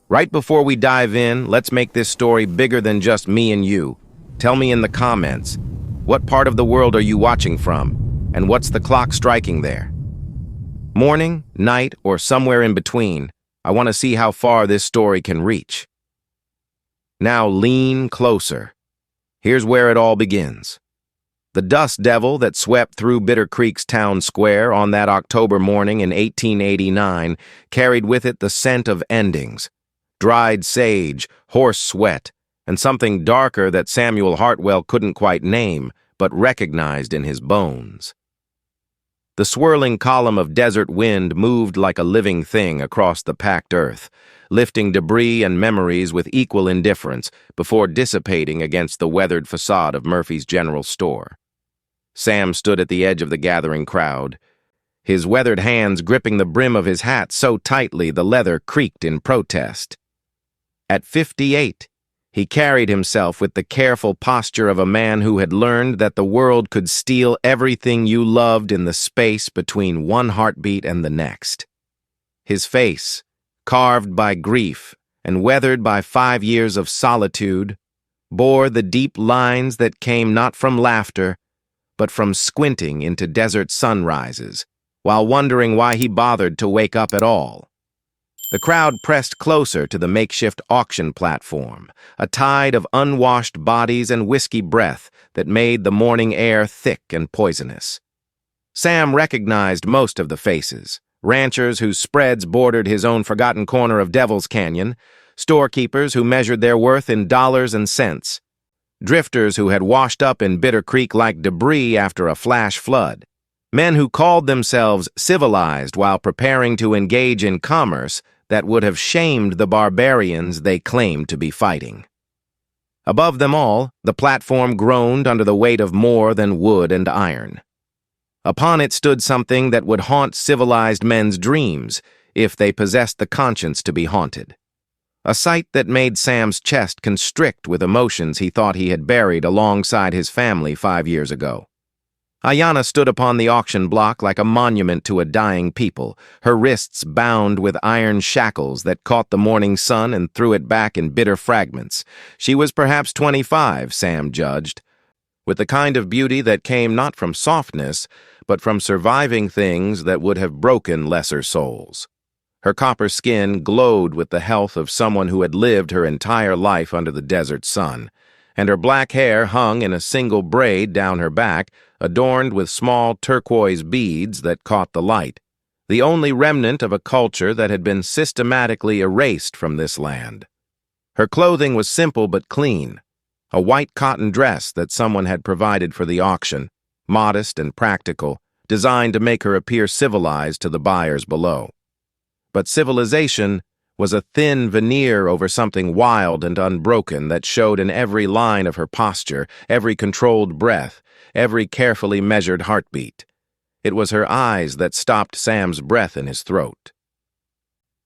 Right before we dive in, let's make this story bigger than just me and you. Tell me in the comments, what part of the world are you watching from? And what's the clock striking there? Morning, night, or somewhere in between, I want to see how far this story can reach. Now lean closer. Here's where it all begins. The dust devil that swept through Bitter Creek's town square on that October morning in 1889 carried with it the scent of endings, dried sage, horse sweat, and something darker that Samuel Hartwell couldn't quite name, but recognized in his bones. The swirling column of desert wind moved like a living thing across the packed earth, lifting debris and memories with equal indifference before dissipating against the weathered facade of Murphy's General Store. Sam stood at the edge of the gathering crowd, his weathered hands gripping the brim of his hat so tightly the leather creaked in protest. At 58, he carried himself with the careful posture of a man who had learned that the world could steal everything you loved in the space between one heartbeat and the next. His face, carved by grief and weathered by 5 years of solitude, bore the deep lines that came not from laughter, but from squinting into desert sunrises, while wondering why he bothered to wake up at all. The crowd pressed closer to the makeshift auction platform, a tide of unwashed bodies and whiskey breath that made the morning air thick and poisonous. Sam recognized most of the faces, ranchers whose spreads bordered his own forgotten corner of Devil's Canyon, storekeepers who measured their worth in dollars and cents, drifters who had washed up in Bitter Creek like debris after a flash flood, men who called themselves civilized while preparing to engage in commerce that would have shamed the barbarians they claimed to be fighting. Above them all, the platform groaned under the weight of more than wood and iron. Upon it stood something that would haunt civilized men's dreams if they possessed the conscience to be haunted. A sight that made Sam's chest constrict with emotions he thought he had buried alongside his family 5 years ago. Ayanna stood upon the auction block like a monument to a dying people, her wrists bound with iron shackles that caught the morning sun and threw it back in bitter fragments. She was perhaps 25, Sam judged, with the kind of beauty that came not from softness, but from surviving things that would have broken lesser souls. Her copper skin glowed with the health of someone who had lived her entire life under the desert sun, and her black hair hung in a single braid down her back, adorned with small turquoise beads that caught the light, the only remnant of a culture that had been systematically erased from this land. Her clothing was simple but clean, a white cotton dress that someone had provided for the auction, modest and practical, designed to make her appear civilized to the buyers below. But civilization was a thin veneer over something wild and unbroken that showed in every line of her posture, every controlled breath, every carefully measured heartbeat. It was her eyes that stopped Sam's breath in his throat.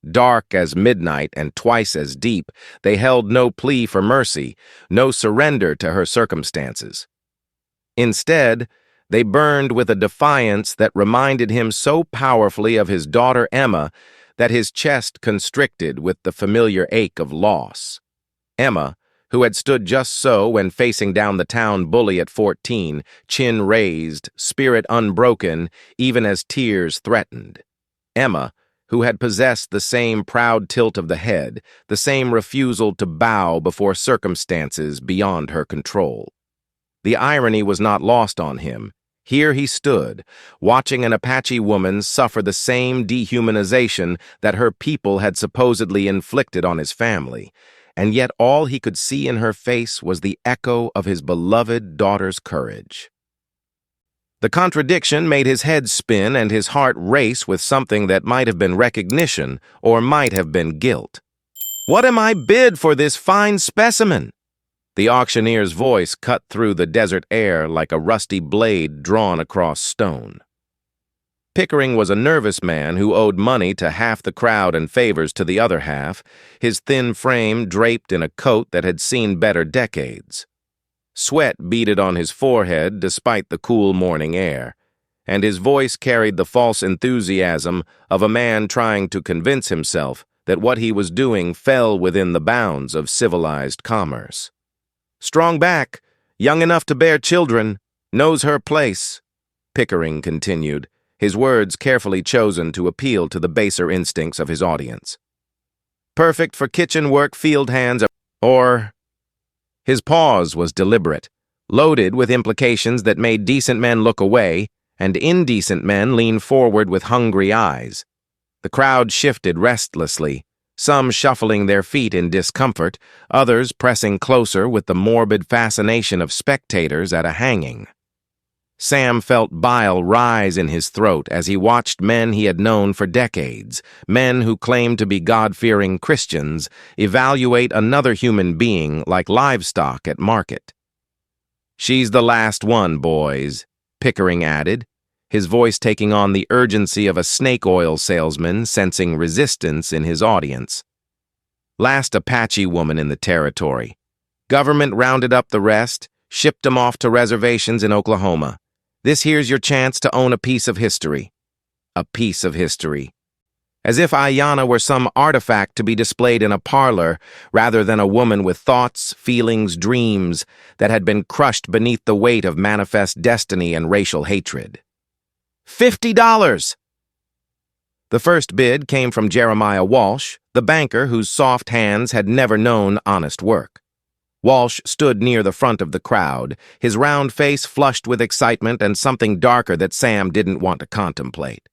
Dark as midnight and twice as deep, they held no plea for mercy, no surrender to her circumstances. Instead, they burned with a defiance that reminded him so powerfully of his daughter Emma that his chest constricted with the familiar ache of loss. Emma, who had stood just so when facing down the town bully at 14, chin raised, spirit unbroken, even as tears threatened. Emma, who had possessed the same proud tilt of the head, the same refusal to bow before circumstances beyond her control. The irony was not lost on him. Here he stood, watching an Apache woman suffer the same dehumanization that her people had supposedly inflicted on his family, and yet all he could see in her face was the echo of his beloved daughter's courage. The contradiction made his head spin and his heart race with something that might have been recognition or might have been guilt. "What am I bid for this fine specimen?" The auctioneer's voice cut through the desert air like a rusty blade drawn across stone. Pickering was a nervous man who owed money to half the crowd and favors to the other half, his thin frame draped in a coat that had seen better decades. Sweat beaded on his forehead despite the cool morning air, and his voice carried the false enthusiasm of a man trying to convince himself that what he was doing fell within the bounds of civilized commerce. "Strong back, young enough to bear children, knows her place," Pickering continued, his words carefully chosen to appeal to the baser instincts of his audience. "Perfect for kitchen work, field hands, or—" His pause was deliberate, loaded with implications that made decent men look away and indecent men lean forward with hungry eyes. The crowd shifted restlessly, some shuffling their feet in discomfort, others pressing closer with the morbid fascination of spectators at a hanging. Sam felt bile rise in his throat as he watched men he had known for decades, men who claimed to be God-fearing Christians, evaluate another human being like livestock at market. "She's the last one, boys," Pickering added, his voice taking on the urgency of a snake oil salesman sensing resistance in his audience. "Last Apache woman in the territory. Government rounded up the rest, shipped 'em off to reservations in Oklahoma. This here's your chance to own a piece of history." A piece of history. As if Ayanna were some artifact to be displayed in a parlor, rather than a woman with thoughts, feelings, dreams that had been crushed beneath the weight of manifest destiny and racial hatred. $50! The first bid came from Jeremiah Walsh, the banker whose soft hands had never known honest work. Walsh stood near the front of the crowd, his round face flushed with excitement and something darker that Sam didn't want to contemplate.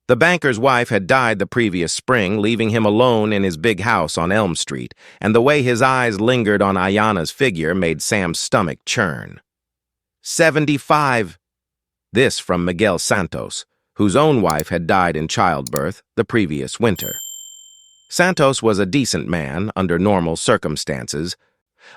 The banker's wife had died the previous spring, leaving him alone in his big house on Elm Street, and the way his eyes lingered on Ayanna's figure made Sam's stomach churn. 75. This from Miguel Santos, whose own wife had died in childbirth the previous winter. Santos was a decent man under normal circumstances,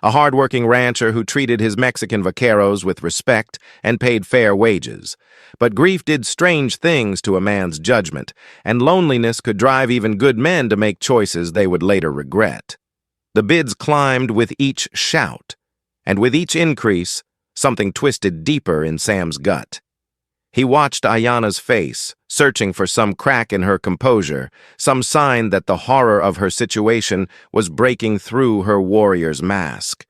a hard-working rancher who treated his Mexican vaqueros with respect and paid fair wages. But grief did strange things to a man's judgment, and loneliness could drive even good men to make choices they would later regret. The bids climbed with each shout, and with each increase, something twisted deeper in Sam's gut. He watched Ayanna's face, searching for some crack in her composure, some sign that the horror of her situation was breaking through her warrior's mask.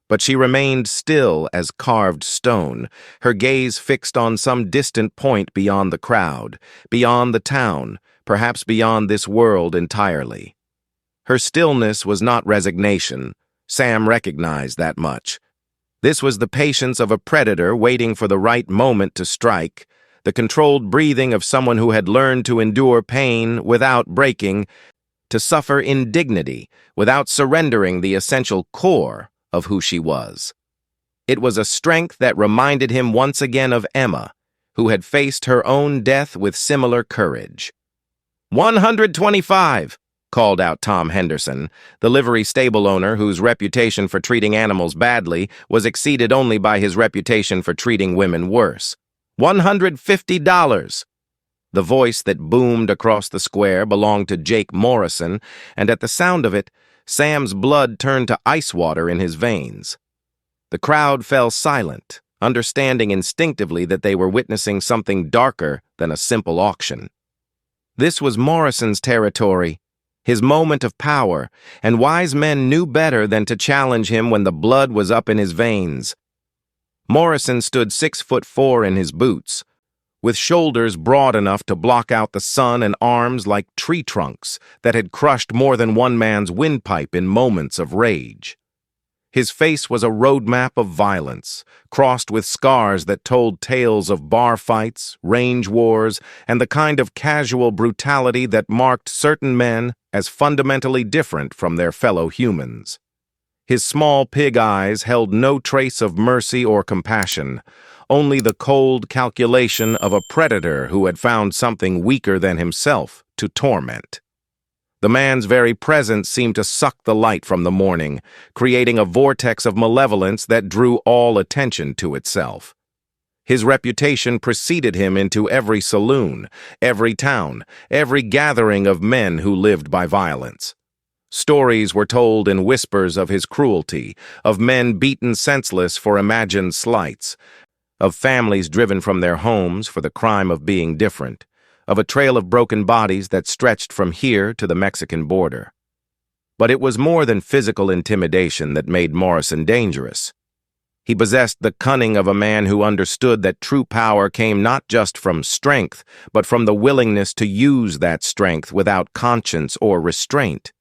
But she remained still as carved stone, her gaze fixed on some distant point beyond the crowd, beyond the town, perhaps beyond this world entirely. Her stillness was not resignation. Sam recognized that much. This was the patience of a predator waiting for the right moment to strike, the controlled breathing of someone who had learned to endure pain without breaking, to suffer indignity without surrendering the essential core of who she was. It was a strength that reminded him once again of Emma, who had faced her own death with similar courage. 125, called out Tom Henderson, the livery stable owner whose reputation for treating animals badly was exceeded only by his reputation for treating women worse. $150. The voice that boomed across the square belonged to Jake Morrison, and at the sound of it, Sam's blood turned to ice water in his veins. The crowd fell silent, understanding instinctively that they were witnessing something darker than a simple auction. This was Morrison's territory, his moment of power, and wise men knew better than to challenge him when the blood was up in his veins. Morrison stood 6'4" in his boots, with shoulders broad enough to block out the sun and arms like tree trunks that had crushed more than one man's windpipe in moments of rage. His face was a roadmap of violence, crossed with scars that told tales of bar fights, range wars, and the kind of casual brutality that marked certain men as fundamentally different from their fellow humans. His small pig eyes held no trace of mercy or compassion, only the cold calculation of a predator who had found something weaker than himself to torment. The man's very presence seemed to suck the light from the morning, creating a vortex of malevolence that drew all attention to itself. His reputation preceded him into every saloon, every town, every gathering of men who lived by violence. Stories were told in whispers of his cruelty, of men beaten senseless for imagined slights, of families driven from their homes for the crime of being different, of a trail of broken bodies that stretched from here to the Mexican border. But it was more than physical intimidation that made Morrison dangerous. He possessed the cunning of a man who understood that true power came not just from strength, but from the willingness to use that strength without conscience or restraint.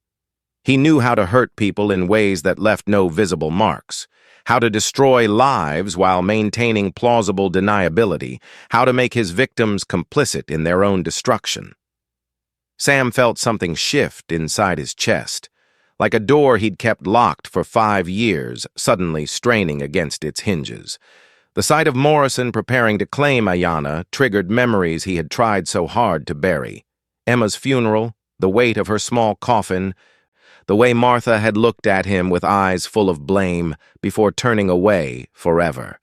He knew how to hurt people in ways that left no visible marks, how to destroy lives while maintaining plausible deniability, how to make his victims complicit in their own destruction. Sam felt something shift inside his chest, like a door he'd kept locked for 5 years, suddenly straining against its hinges. The sight of Morrison preparing to claim Ayanna triggered memories he had tried so hard to bury. Emma's funeral, the weight of her small coffin, the way Martha had looked at him with eyes full of blame before turning away forever.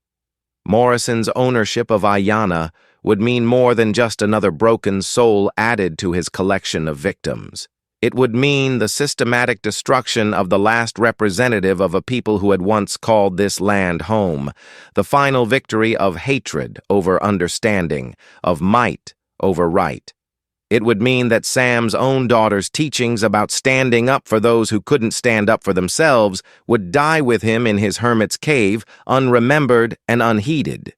Morrison's ownership of Ayanna would mean more than just another broken soul added to his collection of victims. It would mean the systematic destruction of the last representative of a people who had once called this land home, the final victory of hatred over understanding, of might over right. It would mean that Sam's own daughter's teachings about standing up for those who couldn't stand up for themselves would die with him in his hermit's cave, unremembered and unheeded.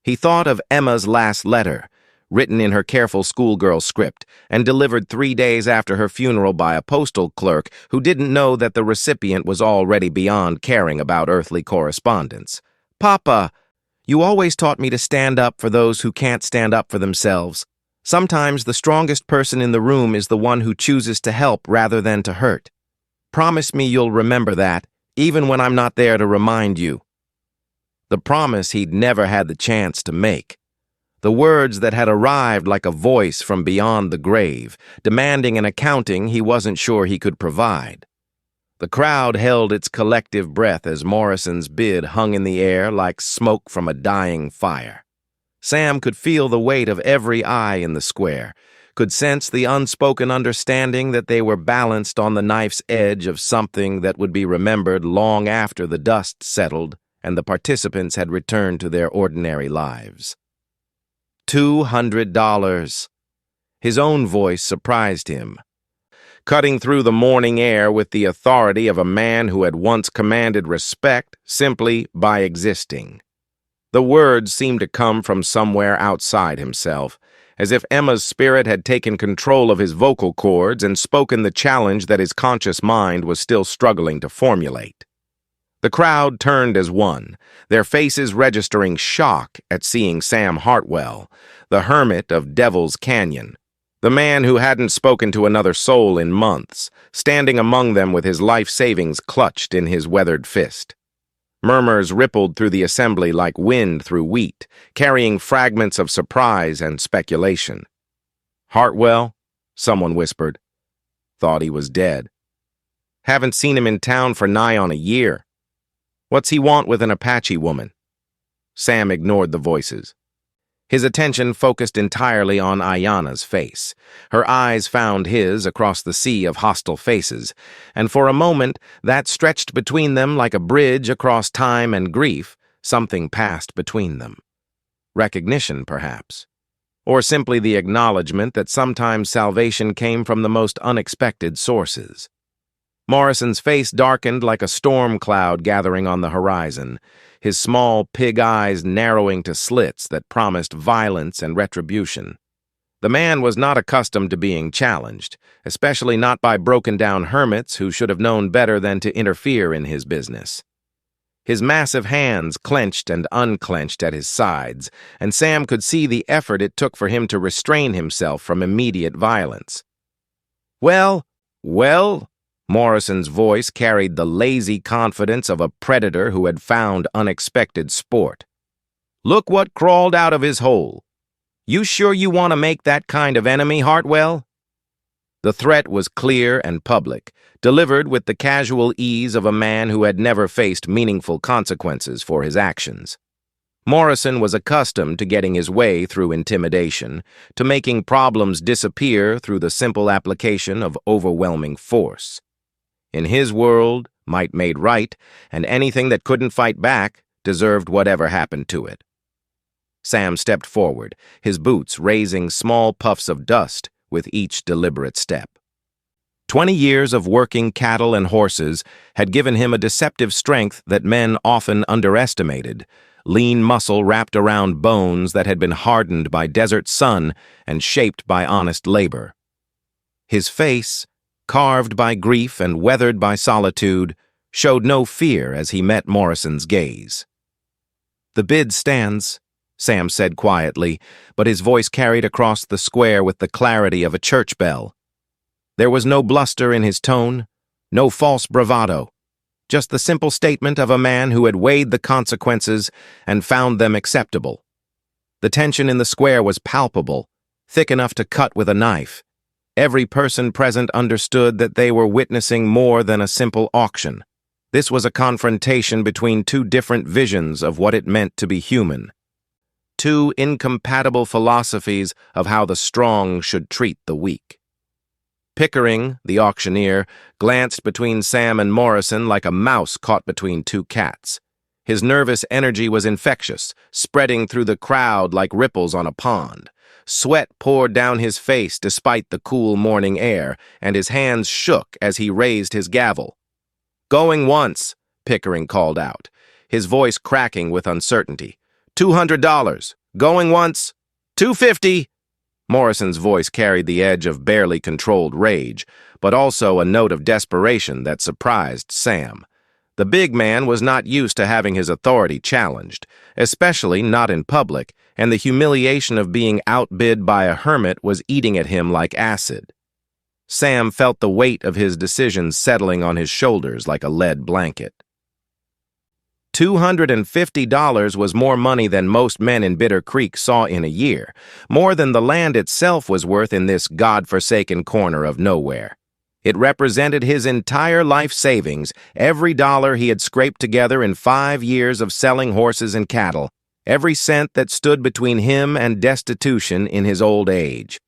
He thought of Emma's last letter, written in her careful schoolgirl script, and delivered 3 days after her funeral by a postal clerk who didn't know that the recipient was already beyond caring about earthly correspondence. "Papa, you always taught me to stand up for those who can't stand up for themselves. Sometimes the strongest person in the room is the one who chooses to help rather than to hurt. Promise me you'll remember that, even when I'm not there to remind you." The promise he'd never had the chance to make. The words that had arrived like a voice from beyond the grave, demanding an accounting he wasn't sure he could provide. The crowd held its collective breath as Morrison's bid hung in the air like smoke from a dying fire. Sam could feel the weight of every eye in the square, could sense the unspoken understanding that they were balanced on the knife's edge of something that would be remembered long after the dust settled and the participants had returned to their ordinary lives. $200. His own voice surprised him, cutting through the morning air with the authority of a man who had once commanded respect simply by existing. The words seemed to come from somewhere outside himself, as if Emma's spirit had taken control of his vocal cords and spoken the challenge that his conscious mind was still struggling to formulate. The crowd turned as one, their faces registering shock at seeing Sam Hartwell, the hermit of Devil's Canyon, the man who hadn't spoken to another soul in months, standing among them with his life savings clutched in his weathered fist. Murmurs rippled through the assembly like wind through wheat, carrying fragments of surprise and speculation. "Hartwell?" someone whispered. "Thought he was dead. Haven't seen him in town for nigh on a year. What's he want with an Apache woman?" Sam ignored the voices. His attention focused entirely on Ayanna's face. Her eyes found his across the sea of hostile faces, and for a moment that stretched between them like a bridge across time and grief. Something passed between them. Recognition, perhaps. Or simply the acknowledgement that sometimes salvation came from the most unexpected sources. Morrison's face darkened like a storm cloud gathering on the horizon, his small pig eyes narrowing to slits that promised violence and retribution. The man was not accustomed to being challenged, especially not by broken-down hermits who should have known better than to interfere in his business. His massive hands clenched and unclenched at his sides, and Sam could see the effort it took for him to restrain himself from immediate violence. Well, Morrison's voice carried the lazy confidence of a predator who had found unexpected sport. "Look what crawled out of his hole. You sure you want to make that kind of enemy, Hartwell?" The threat was clear and public, delivered with the casual ease of a man who had never faced meaningful consequences for his actions. Morrison was accustomed to getting his way through intimidation, to making problems disappear through the simple application of overwhelming force. In his world, might made right, and anything that couldn't fight back deserved whatever happened to it. Sam stepped forward, his boots raising small puffs of dust with each deliberate step. 20 years of working cattle and horses had given him a deceptive strength that men often underestimated, lean muscle wrapped around bones that had been hardened by desert sun and shaped by honest labor. His face, carved by grief and weathered by solitude, showed no fear as he met Morrison's gaze. "The bid stands," Sam said quietly, but his voice carried across the square with the clarity of a church bell. There was no bluster in his tone, no false bravado, just the simple statement of a man who had weighed the consequences and found them acceptable. The tension in the square was palpable, thick enough to cut with a knife. Every person present understood that they were witnessing more than a simple auction. This was a confrontation between two different visions of what it meant to be human. Two incompatible philosophies of how the strong should treat the weak. Pickering, the auctioneer, glanced between Sam and Morrison like a mouse caught between two cats. His nervous energy was infectious, spreading through the crowd like ripples on a pond. Sweat poured down his face despite the cool morning air, and his hands shook as he raised his gavel. "Going once," Pickering called out, his voice cracking with uncertainty. $200. Going once. $250. Morrison's voice carried the edge of barely controlled rage, but also a note of desperation that surprised Sam. The big man was not used to having his authority challenged, especially not in public, and the humiliation of being outbid by a hermit was eating at him like acid. Sam felt the weight of his decisions settling on his shoulders like a lead blanket. $250 was more money than most men in Bitter Creek saw in a year, more than the land itself was worth in this God-forsaken corner of nowhere. It represented his entire life savings, every dollar he had scraped together in 5 years of selling horses and cattle, every cent that stood between him and destitution in his old age.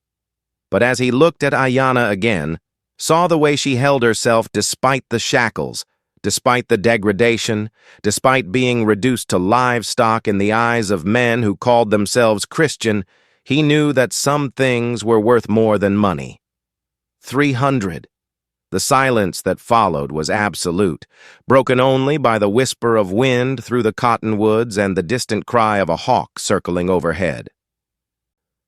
But as he looked at Ayanna again, saw the way she held herself despite the shackles, despite the degradation, despite being reduced to livestock in the eyes of men who called themselves Christian, he knew that some things were worth more than money. 300. The silence that followed was absolute, broken only by the whisper of wind through the cottonwoods and the distant cry of a hawk circling overhead.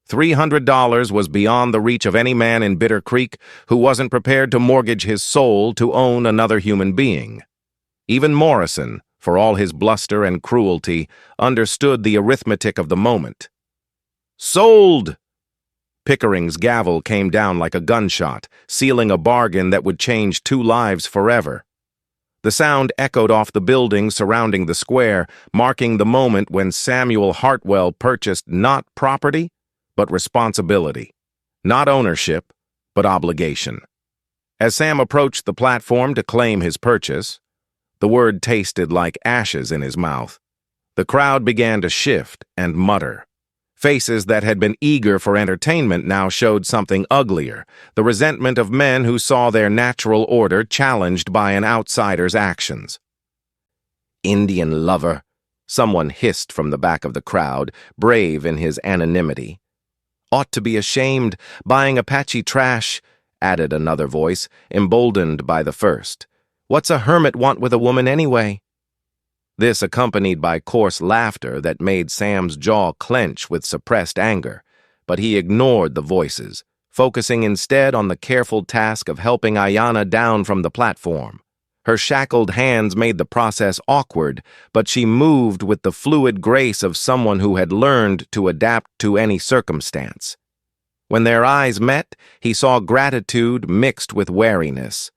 $300 was beyond the reach of any man in Bitter Creek who wasn't prepared to mortgage his soul to own another human being. Even Morrison, for all his bluster and cruelty, understood the arithmetic of the moment. "Sold!" Pickering's gavel came down like a gunshot, sealing a bargain that would change 2 lives forever. The sound echoed off the buildings surrounding the square, marking the moment when Samuel Hartwell purchased not property, but responsibility. Not ownership, but obligation. As Sam approached the platform to claim his purchase, the word tasted like ashes in his mouth. The crowd began to shift and mutter. Faces that had been eager for entertainment now showed something uglier, the resentment of men who saw their natural order challenged by an outsider's actions. "Indian lover," someone hissed from the back of the crowd, brave in his anonymity. "Ought to be ashamed, buying Apache trash," added another voice, emboldened by the first. "What's a hermit want with a woman anyway?" This accompanied by coarse laughter that made Sam's jaw clench with suppressed anger, but he ignored the voices, focusing instead on the careful task of helping Ayanna down from the platform. Her shackled hands made the process awkward, but she moved with the fluid grace of someone who had learned to adapt to any circumstance. When their eyes met, he saw gratitude mixed with wariness.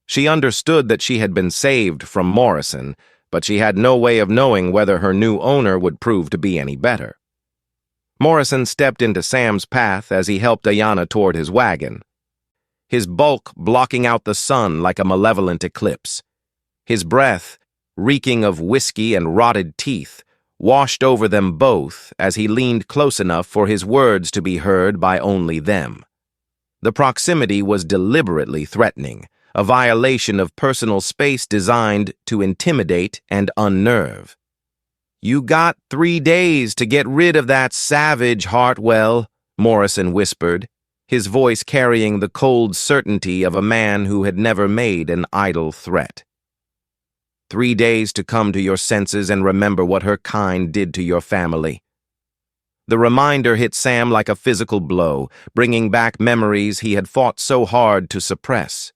She understood that she had been saved from Morrison, but she had no way of knowing whether her new owner would prove to be any better. Morrison stepped into Sam's path as he helped Ayanna toward his wagon, his bulk blocking out the sun like a malevolent eclipse. His breath, reeking of whiskey and rotted teeth, washed over them both as he leaned close enough for his words to be heard by only them. The proximity was deliberately threatening, a violation of personal space designed to intimidate and unnerve. "You got 3 days to get rid of that savage, Hartwell," Morrison whispered, his voice carrying the cold certainty of a man who had never made an idle threat. 3 days to come to your senses and remember what her kind did to your family. The reminder hit Sam like a physical blow, bringing back memories he had fought so hard to suppress.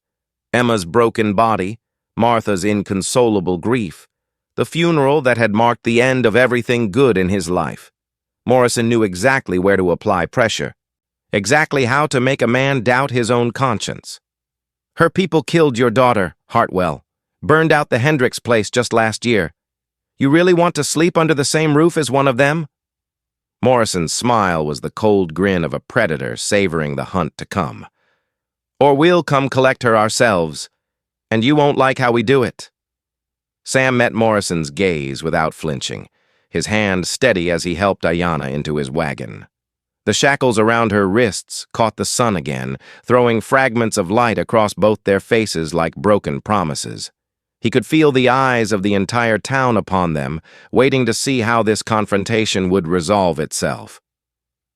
Emma's broken body, Martha's inconsolable grief, the funeral that had marked the end of everything good in his life. Morrison knew exactly where to apply pressure, exactly how to make a man doubt his own conscience. "Her people killed your daughter, Hartwell, burned out the Hendricks place just last year. You really want to sleep under the same roof as one of them?" Morrison's smile was the cold grin of a predator savoring the hunt to come. "Or we'll come collect her ourselves, and you won't like how we do it." Sam met Morrison's gaze without flinching, his hand steady as he helped Ayanna into his wagon. The shackles around her wrists caught the sun again, throwing fragments of light across both their faces like broken promises. He could feel the eyes of the entire town upon them, waiting to see how this confrontation would resolve itself.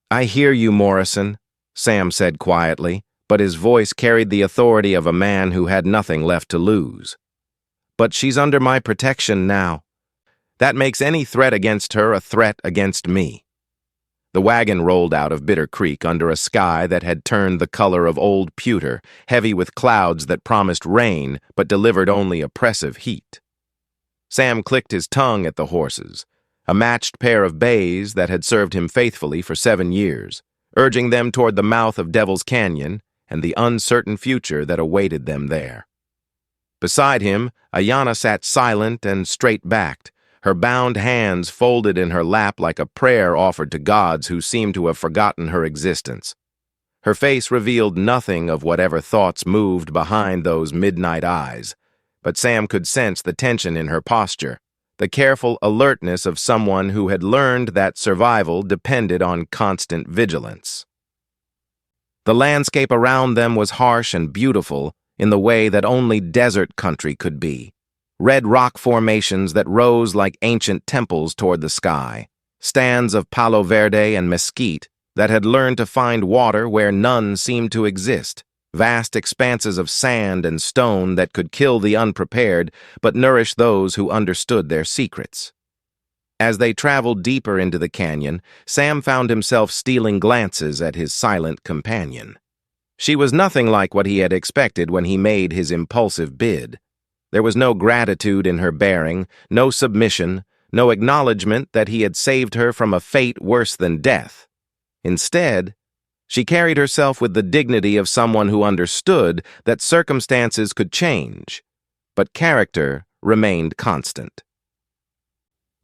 "I hear you, Morrison," Sam said quietly, but his voice carried the authority of a man who had nothing left to lose. "But she's under my protection now. That makes any threat against her a threat against me." The wagon rolled out of Bitter Creek under a sky that had turned the color of old pewter, heavy with clouds that promised rain but delivered only oppressive heat. Sam clicked his tongue at the horses, a matched pair of bays that had served him faithfully for 7 years, urging them toward the mouth of Devil's Canyon and the uncertain future that awaited them there. Beside him, Ayanna sat silent and straight-backed, her bound hands folded in her lap like a prayer offered to gods who seemed to have forgotten her existence. Her face revealed nothing of whatever thoughts moved behind those midnight eyes, but Sam could sense the tension in her posture, the careful alertness of someone who had learned that survival depended on constant vigilance. The landscape around them was harsh and beautiful in the way that only desert country could be. Red rock formations that rose like ancient temples toward the sky, stands of palo verde and mesquite that had learned to find water where none seemed to exist, vast expanses of sand and stone that could kill the unprepared but nourish those who understood their secrets. As they traveled deeper into the canyon, Sam found himself stealing glances at his silent companion. She was nothing like what he had expected when he made his impulsive bid. There was no gratitude in her bearing, no submission, no acknowledgement that he had saved her from a fate worse than death. Instead, she carried herself with the dignity of someone who understood that circumstances could change, but character remained constant.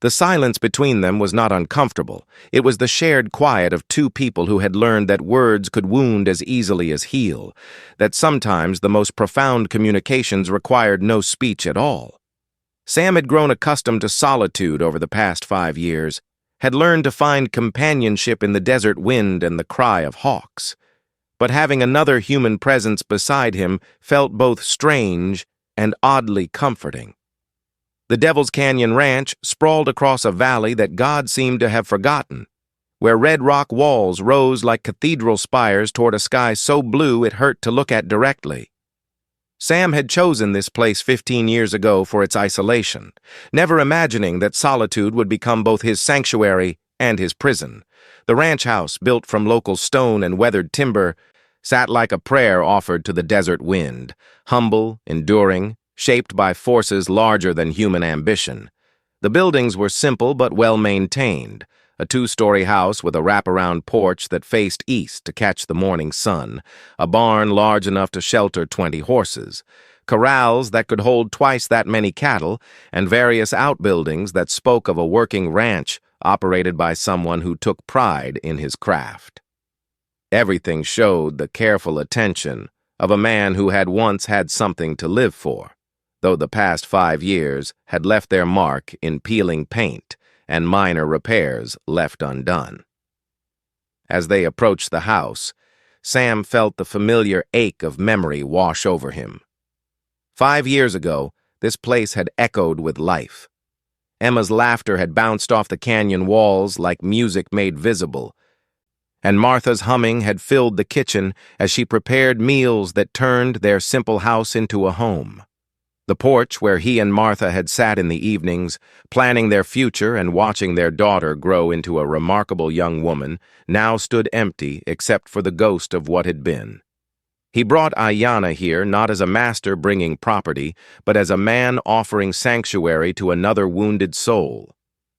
The silence between them was not uncomfortable. It was the shared quiet of two people who had learned that words could wound as easily as heal, that sometimes the most profound communications required no speech at all. Sam had grown accustomed to solitude over the past 5 years, had learned to find companionship in the desert wind and the cry of hawks. But having another human presence beside him felt both strange and oddly comforting. The Devil's Canyon Ranch sprawled across a valley that God seemed to have forgotten, where red rock walls rose like cathedral spires toward a sky so blue it hurt to look at directly. Sam had chosen this place 15 years ago for its isolation, never imagining that solitude would become both his sanctuary and his prison. The ranch house, built from local stone and weathered timber, sat like a prayer offered to the desert wind, humble, enduring, shaped by forces larger than human ambition. The buildings were simple but well-maintained, a 2-story house with a wraparound porch that faced east to catch the morning sun, a barn large enough to shelter 20 horses, corrals that could hold twice that many cattle, and various outbuildings that spoke of a working ranch operated by someone who took pride in his craft. Everything showed the careful attention of a man who had once had something to live for, though the past 5 years had left their mark in peeling paint and minor repairs left undone. As they approached the house, Sam felt the familiar ache of memory wash over him. 5 years ago, this place had echoed with life. Emma's laughter had bounced off the canyon walls like music made visible, and Martha's humming had filled the kitchen as she prepared meals that turned their simple house into a home. The porch where he and Martha had sat in the evenings, planning their future and watching their daughter grow into a remarkable young woman, now stood empty except for the ghost of what had been. He brought Ayanna here not as a master bringing property, but as a man offering sanctuary to another wounded soul.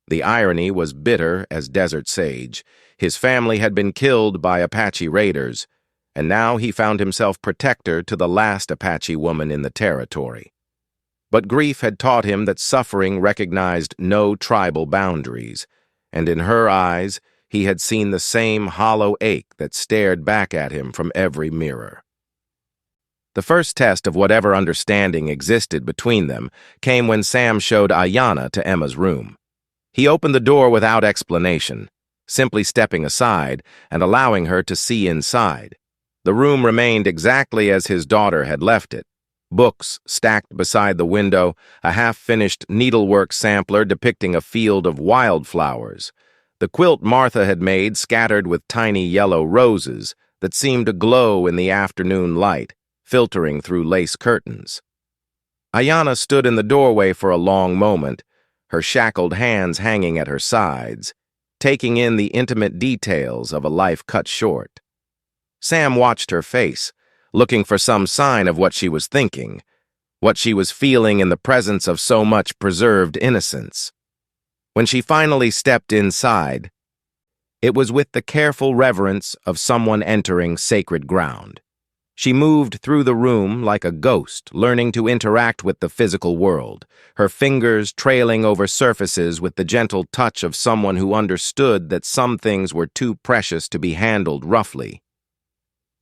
The irony was bitter as desert sage. His family had been killed by Apache raiders, and now he found himself protector to the last Apache woman in the territory. But grief had taught him that suffering recognized no tribal boundaries, and in her eyes he had seen the same hollow ache that stared back at him from every mirror. The first test of whatever understanding existed between them came when Sam showed Ayanna to Emma's room. He opened the door without explanation, simply stepping aside and allowing her to see inside. The room remained exactly as his daughter had left it. Books stacked beside the window, a half-finished needlework sampler depicting a field of wildflowers, the quilt Martha had made scattered with tiny yellow roses that seemed to glow in the afternoon light, filtering through lace curtains. Ayanna stood in the doorway for a long moment, her shackled hands hanging at her sides, taking in the intimate details of a life cut short. Sam watched her face, looking for some sign of what she was thinking, what she was feeling in the presence of so much preserved innocence. When she finally stepped inside, it was with the careful reverence of someone entering sacred ground. She moved through the room like a ghost, learning to interact with the physical world, her fingers trailing over surfaces with the gentle touch of someone who understood that some things were too precious to be handled roughly.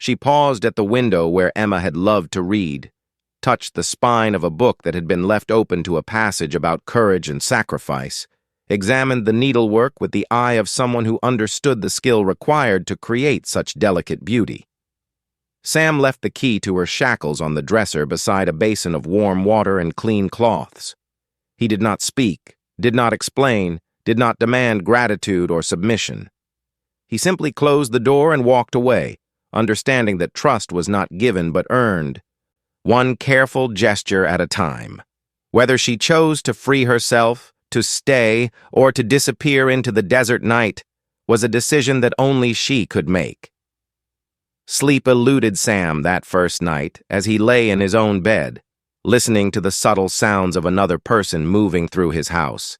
She paused at the window where Emma had loved to read, touched the spine of a book that had been left open to a passage about courage and sacrifice, examined the needlework with the eye of someone who understood the skill required to create such delicate beauty. Sam left the key to her shackles on the dresser beside a basin of warm water and clean cloths. He did not speak, did not explain, did not demand gratitude or submission. He simply closed the door and walked away, understanding that trust was not given but earned, one careful gesture at a time. Whether she chose to free herself, to stay, or to disappear into the desert night was a decision that only she could make. Sleep eluded Sam that first night as he lay in his own bed, listening to the subtle sounds of another person moving through his house.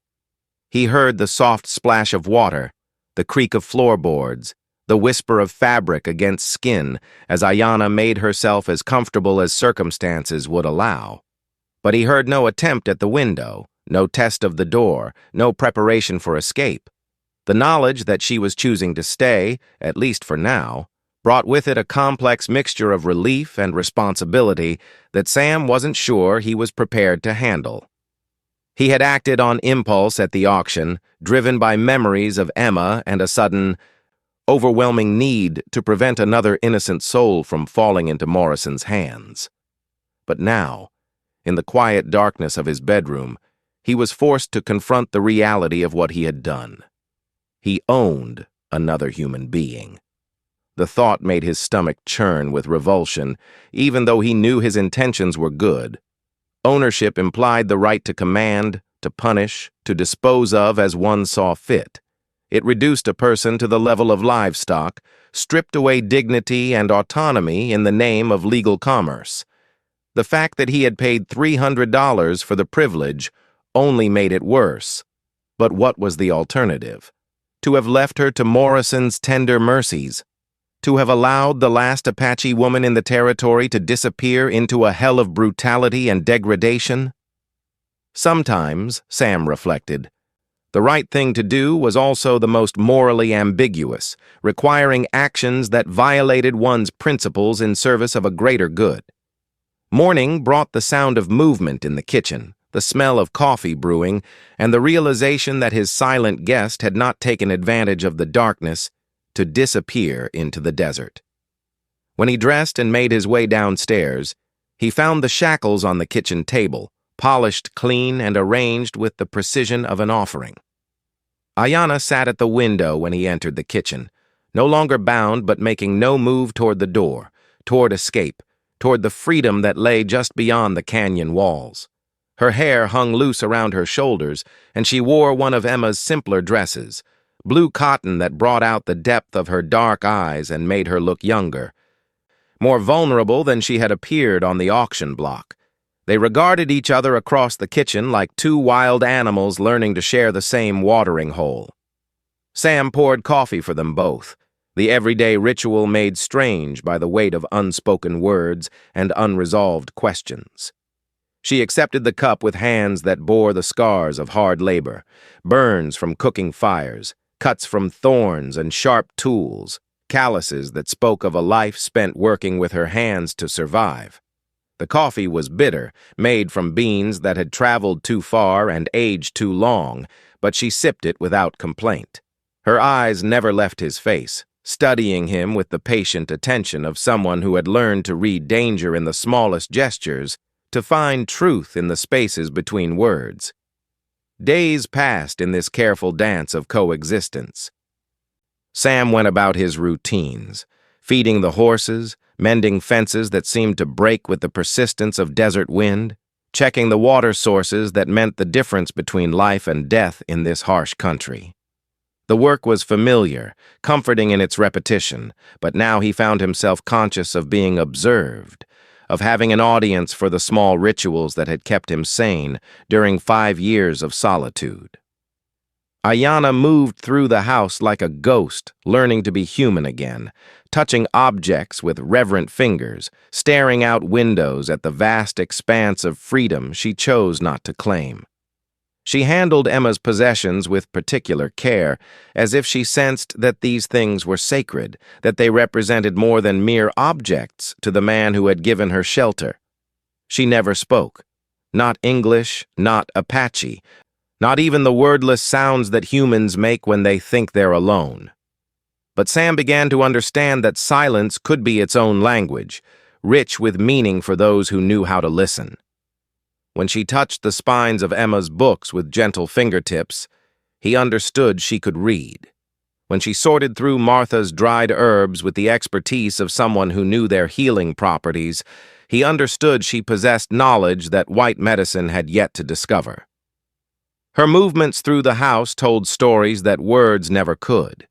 He heard the soft splash of water, the creak of floorboards, the whisper of fabric against skin as Ayanna made herself as comfortable as circumstances would allow. But he heard no attempt at the window, no test of the door, no preparation for escape. The knowledge that she was choosing to stay, at least for now, brought with it a complex mixture of relief and responsibility that Sam wasn't sure he was prepared to handle. He had acted on impulse at the auction, driven by memories of Emma and a sudden, overwhelming need to prevent another innocent soul from falling into Morrison's hands. But now, in the quiet darkness of his bedroom, he was forced to confront the reality of what he had done. He owned another human being. The thought made his stomach churn with revulsion, even though he knew his intentions were good. Ownership implied the right to command, to punish, to dispose of as one saw fit. It reduced a person to the level of livestock, stripped away dignity and autonomy in the name of legal commerce. The fact that he had paid $300 for the privilege only made it worse. But what was the alternative? To have left her to Morrison's tender mercies? To have allowed the last Apache woman in the territory to disappear into a hell of brutality and degradation? Sometimes, Sam reflected, the right thing to do was also the most morally ambiguous, requiring actions that violated one's principles in service of a greater good. Morning brought the sound of movement in the kitchen, the smell of coffee brewing, and the realization that his silent guest had not taken advantage of the darkness to disappear into the desert. When he dressed and made his way downstairs, he found the shackles on the kitchen table, polished clean and arranged with the precision of an offering. Ayanna sat at the window when he entered the kitchen, no longer bound but making no move toward the door, toward escape, toward the freedom that lay just beyond the canyon walls. Her hair hung loose around her shoulders, and she wore one of Emma's simpler dresses, blue cotton that brought out the depth of her dark eyes and made her look younger, more vulnerable than she had appeared on the auction block. They regarded each other across the kitchen like two wild animals learning to share the same watering hole. Sam poured coffee for them both, the everyday ritual made strange by the weight of unspoken words and unresolved questions. She accepted the cup with hands that bore the scars of hard labor, burns from cooking fires, cuts from thorns and sharp tools, calluses that spoke of a life spent working with her hands to survive. The coffee was bitter, made from beans that had traveled too far and aged too long, but she sipped it without complaint. Her eyes never left his face, studying him with the patient attention of someone who had learned to read danger in the smallest gestures, to find truth in the spaces between words. Days passed in this careful dance of coexistence. Sam went about his routines, feeding the horses, mending fences that seemed to break with the persistence of desert wind, checking the water sources that meant the difference between life and death in this harsh country. The work was familiar, comforting in its repetition, but now he found himself conscious of being observed, of having an audience for the small rituals that had kept him sane during 5 years of solitude. Ayanna moved through the house like a ghost, learning to be human again, touching objects with reverent fingers, staring out windows at the vast expanse of freedom she chose not to claim. She handled Emma's possessions with particular care, as if she sensed that these things were sacred, that they represented more than mere objects to the man who had given her shelter. She never spoke. Not English, not Apache, not even the wordless sounds that humans make when they think they're alone. But Sam began to understand that silence could be its own language, rich with meaning for those who knew how to listen. When she touched the spines of Emma's books with gentle fingertips, he understood she could read. When she sorted through Martha's dried herbs with the expertise of someone who knew their healing properties, he understood she possessed knowledge that white medicine had yet to discover. Her movements through the house told stories that words never could.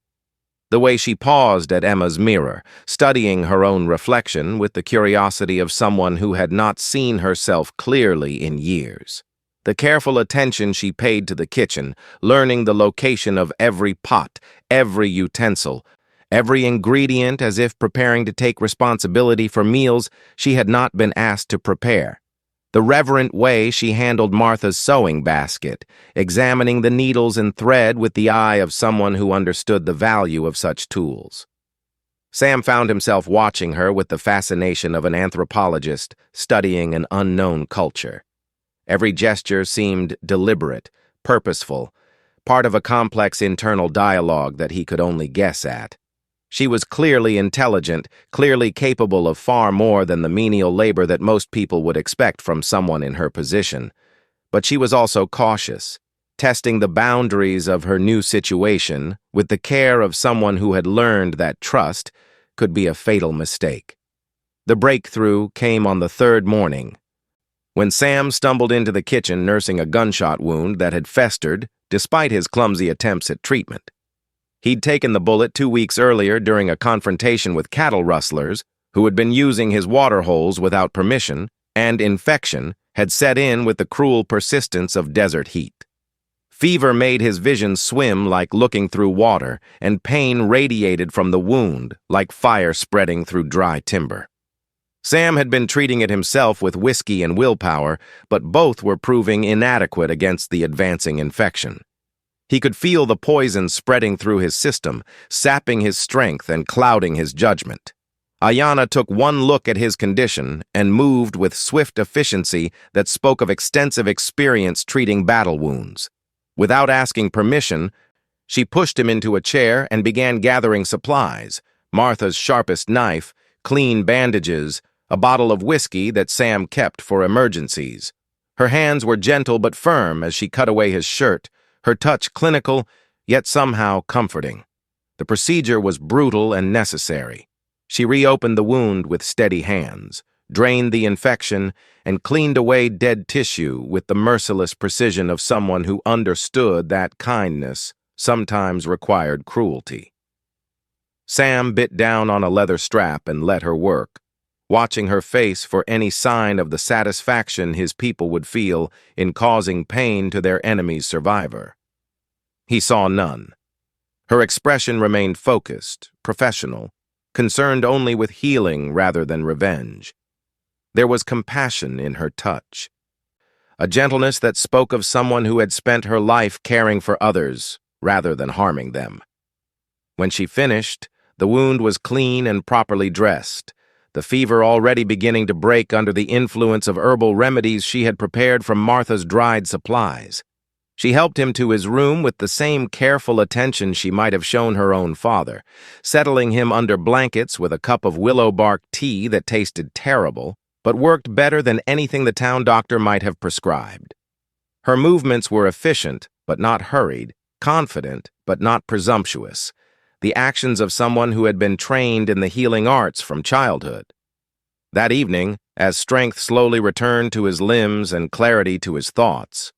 The way she paused at Emma's mirror, studying her own reflection with the curiosity of someone who had not seen herself clearly in years. The careful attention she paid to the kitchen, learning the location of every pot, every utensil, every ingredient as if preparing to take responsibility for meals she had not been asked to prepare. The reverent way she handled Martha's sewing basket, examining the needles and thread with the eye of someone who understood the value of such tools. Sam found himself watching her with the fascination of an anthropologist studying an unknown culture. Every gesture seemed deliberate, purposeful, part of a complex internal dialogue that he could only guess at. She was clearly intelligent, clearly capable of far more than the menial labor that most people would expect from someone in her position. But she was also cautious, testing the boundaries of her new situation with the care of someone who had learned that trust could be a fatal mistake. The breakthrough came on the 3rd morning, when Sam stumbled into the kitchen nursing a gunshot wound that had festered despite his clumsy attempts at treatment. He'd taken the bullet 2 weeks earlier during a confrontation with cattle rustlers who had been using his water holes without permission, and infection had set in with the cruel persistence of desert heat. Fever made his vision swim like looking through water, and pain radiated from the wound like fire spreading through dry timber. Sam had been treating it himself with whiskey and willpower, but both were proving inadequate against the advancing infection. He could feel the poison spreading through his system, sapping his strength and clouding his judgment. Ayanna took one look at his condition and moved with swift efficiency that spoke of extensive experience treating battle wounds. Without asking permission, she pushed him into a chair and began gathering supplies: Martha's sharpest knife, clean bandages, a bottle of whiskey that Sam kept for emergencies. Her hands were gentle but firm as she cut away his shirt, her touch clinical, yet somehow comforting. The procedure was brutal and necessary. She reopened the wound with steady hands, drained the infection, and cleaned away dead tissue with the merciless precision of someone who understood that kindness sometimes required cruelty. Sam bit down on a leather strap and let her work, watching her face for any sign of the satisfaction his people would feel in causing pain to their enemy's survivor. He saw none. Her expression remained focused, professional, concerned only with healing rather than revenge. There was compassion in her touch, a gentleness that spoke of someone who had spent her life caring for others rather than harming them. When she finished, the wound was clean and properly dressed, the fever already beginning to break under the influence of herbal remedies she had prepared from Martha's dried supplies. She helped him to his room with the same careful attention she might have shown her own father, settling him under blankets with a cup of willow bark tea that tasted terrible, but worked better than anything the town doctor might have prescribed. Her movements were efficient, but not hurried, confident, but not presumptuous, the actions of someone who had been trained in the healing arts from childhood. That evening, as strength slowly returned to his limbs and clarity to his thoughts,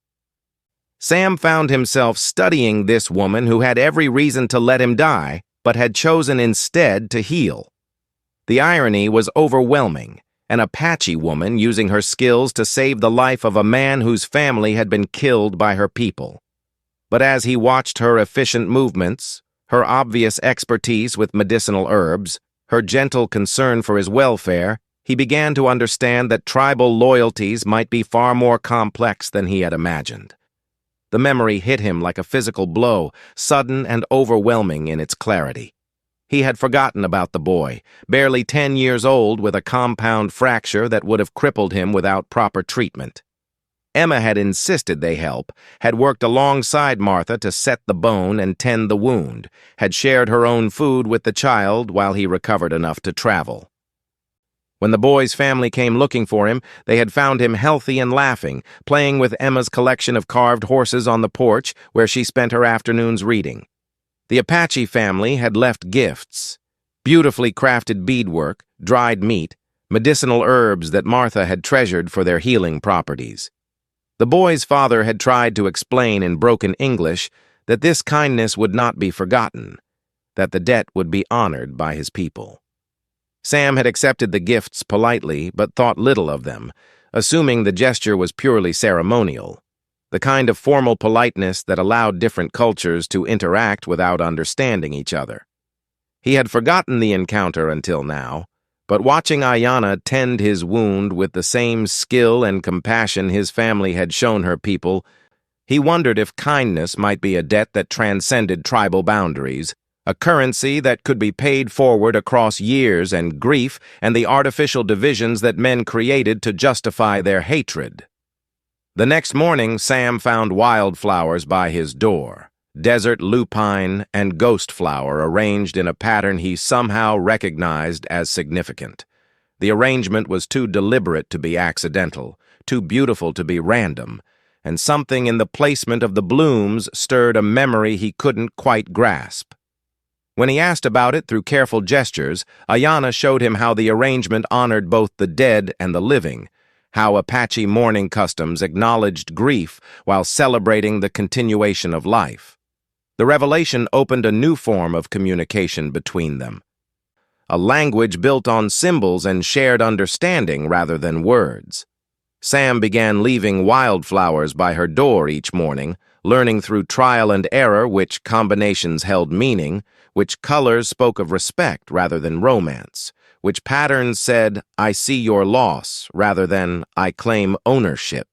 Sam found himself studying this woman who had every reason to let him die, but had chosen instead to heal. The irony was overwhelming, an Apache woman using her skills to save the life of a man whose family had been killed by her people. But as he watched her efficient movements, her obvious expertise with medicinal herbs, her gentle concern for his welfare, he began to understand that tribal loyalties might be far more complex than he had imagined. The memory hit him like a physical blow, sudden and overwhelming in its clarity. He had forgotten about the boy, barely 10 years old with a compound fracture that would have crippled him without proper treatment. Emma had insisted they help, had worked alongside Martha to set the bone and tend the wound, had shared her own food with the child while he recovered enough to travel. When the boy's family came looking for him, they had found him healthy and laughing, playing with Emma's collection of carved horses on the porch where she spent her afternoons reading. The Apache family had left gifts, beautifully crafted beadwork, dried meat, medicinal herbs that Martha had treasured for their healing properties. The boy's father had tried to explain in broken English that this kindness would not be forgotten, that the debt would be honored by his people. Sam had accepted the gifts politely, but thought little of them, assuming the gesture was purely ceremonial, the kind of formal politeness that allowed different cultures to interact without understanding each other. He had forgotten the encounter until now, but watching Ayanna tend his wound with the same skill and compassion his family had shown her people, he wondered if kindness might be a debt that transcended tribal boundaries, a currency that could be paid forward across years and grief and the artificial divisions that men created to justify their hatred. The next morning, Sam found wildflowers by his door, desert lupine and ghost flower arranged in a pattern he somehow recognized as significant. The arrangement was too deliberate to be accidental, too beautiful to be random, and something in the placement of the blooms stirred a memory he couldn't quite grasp. When he asked about it through careful gestures, Ayanna showed him how the arrangement honored both the dead and the living, how Apache mourning customs acknowledged grief while celebrating the continuation of life. The revelation opened a new form of communication between them, a language built on symbols and shared understanding rather than words. Sam began leaving wildflowers by her door each morning, learning through trial and error which combinations held meaning, which colors spoke of respect rather than romance, which patterns said, "I see your loss," rather than, "I claim ownership."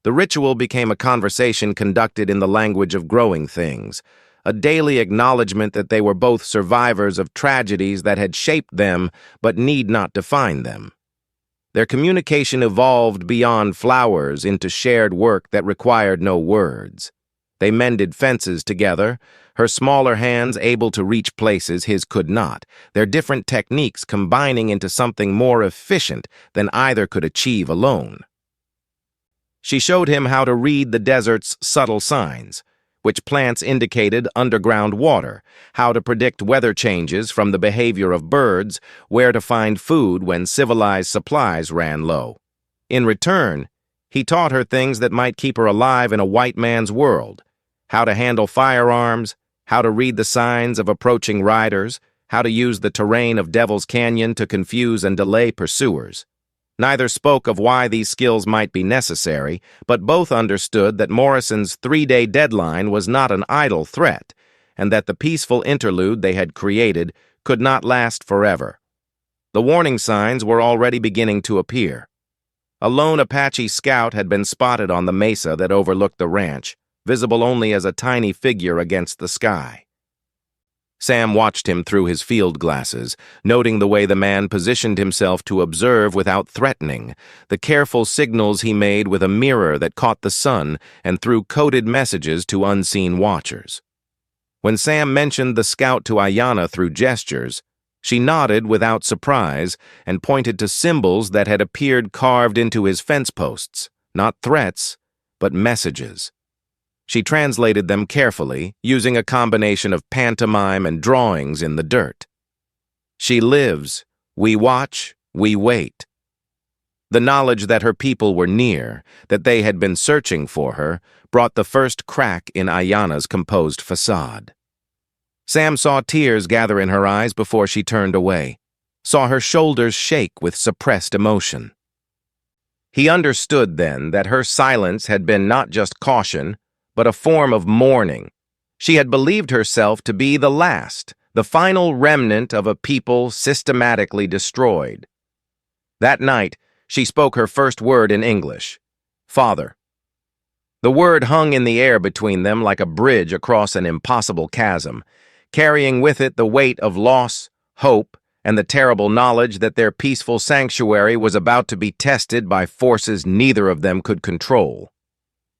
The ritual became a conversation conducted in the language of growing things, a daily acknowledgement that they were both survivors of tragedies that had shaped them but need not define them. Their communication evolved beyond flowers into shared work that required no words. They mended fences together, her smaller hands able to reach places his could not, their different techniques combining into something more efficient than either could achieve alone. She showed him how to read the desert's subtle signs, which plants indicated underground water, how to predict weather changes from the behavior of birds, where to find food when civilized supplies ran low. In return, he taught her things that might keep her alive in a white man's world: how to handle firearms, how to read the signs of approaching riders, how to use the terrain of Devil's Canyon to confuse and delay pursuers. Neither spoke of why these skills might be necessary, but both understood that Morrison's 3-day deadline was not an idle threat, and that the peaceful interlude they had created could not last forever. The warning signs were already beginning to appear. A lone Apache scout had been spotted on the mesa that overlooked the ranch, visible only as a tiny figure against the sky. Sam watched him through his field glasses, noting the way the man positioned himself to observe without threatening, the careful signals he made with a mirror that caught the sun and threw coded messages to unseen watchers. When Sam mentioned the scout to Ayanna through gestures, she nodded without surprise and pointed to symbols that had appeared carved into his fence posts, not threats, but messages. She translated them carefully, using a combination of pantomime and drawings in the dirt. She lives, we watch, we wait. The knowledge that her people were near, that they had been searching for her, brought the first crack in Ayanna's composed facade. Sam saw tears gather in her eyes before she turned away, saw her shoulders shake with suppressed emotion. He understood then that her silence had been not just caution, but a form of mourning. She had believed herself to be the last, the final remnant of a people systematically destroyed. That night, she spoke her first word in English: "Father." The word hung in the air between them like a bridge across an impossible chasm, carrying with it the weight of loss, hope, and the terrible knowledge that their peaceful sanctuary was about to be tested by forces neither of them could control.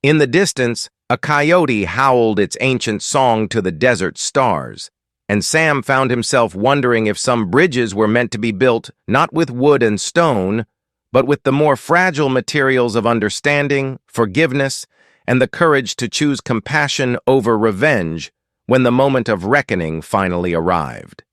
In the distance, a coyote howled its ancient song to the desert stars, and Sam found himself wondering if some bridges were meant to be built not with wood and stone, but with the more fragile materials of understanding, forgiveness, and the courage to choose compassion over revenge when the moment of reckoning finally arrived.